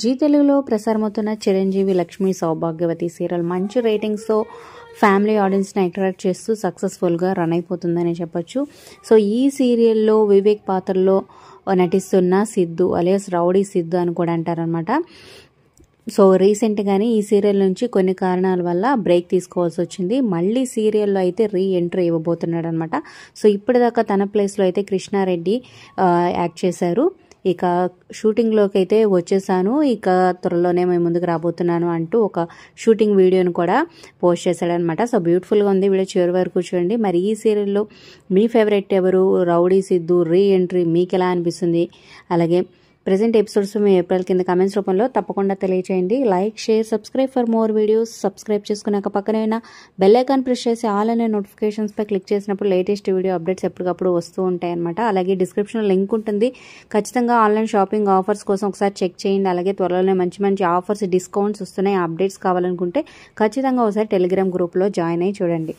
G తెలుగులో ప్రసారమవుతున్న చిరంజీవి లక్ష్మి సౌభాగ్యవతి serial మంచి రేటింగ్స్తో family ఆడియన్స్ని అట్రాక్ట్ చేస్తూ సక్సెస్ఫుల్గా రన్ అయిపోతుందని చెప్పొచ్చు. సో ఈ సీరియల్లో వివేక్ పాత్రలో నటిస్తున్న సిద్ధు అలియాస్ రౌడీ సిద్ధు అని కూడా అంటారనమాట. సో రీసెంట్గానే ఈ సీరియల్ నుంచి కొన్ని కారణాల వల్ల బ్రేక్ తీసుకోవాల్సి వచ్చింది. మళ్ళీ సీరియల్లో అయితే ఎంట్రీ ఇవ్వబోతున్నాడు అనమాట. సో ఇప్పటిదాకా తన ప్లేస్లో అయితే కృష్ణారెడ్డి యాక్ట్ చేశారు. ఇక షూటింగ్లోకి అయితే వచ్చేసాను, ఇక త్వరలోనే మేము ముందుకు రాబోతున్నాను అంటూ ఒక షూటింగ్ వీడియోను కూడా పోస్ట్ చేశాడనమాట. సో బ్యూటిఫుల్గా ఉంది. వీడియో చివరి వరకు చూడండి. మరి ఈ సీరియల్లో మీ ఫేవరెట్ ఎవరు? రౌడీ సిద్ధు ఎంట్రీ మీకు ఎలా అనిపిస్తుంది? అలాగే ప్రెజెంట్ ఎపిసోడ్స్ మీ ఏప్రిల్ కింద కామెంట్స్ రూపంలో తప్పకుండా తెలియచేయండి. Like, share, subscribe for more videos. Subscribe చేసుకున్నాక పక్కనే బెల్ ఐకాన్ ప్రెస్ చేసి ఆల్ అనే నోటిఫికేషన్స్పై క్లిక్ చేసినప్పుడు లేటెస్ట్ వీడియో అప్డేట్స్ ఎప్పటికప్పుడు వస్తూ ఉంటాయి అనమాట. అలాగే డిస్క్రిప్షన్లో లింక్ ఉంటుంది. ఖచ్చితంగా ఆన్లైన్ షాపింగ్ ఆఫర్స్ కోసం ఒకసారి చెక్ చేయండి. అలాగే త్వరలోనే మంచి మంచి ఆఫర్స్, డిస్కౌంట్స్ వస్తున్నాయి. అప్డేట్స్ కావాలనుకుంటే ఖచ్చితంగా ఒకసారి టెలిగ్రామ్ గ్రూప్లో జాయిన్ అయ్యి చూడండి.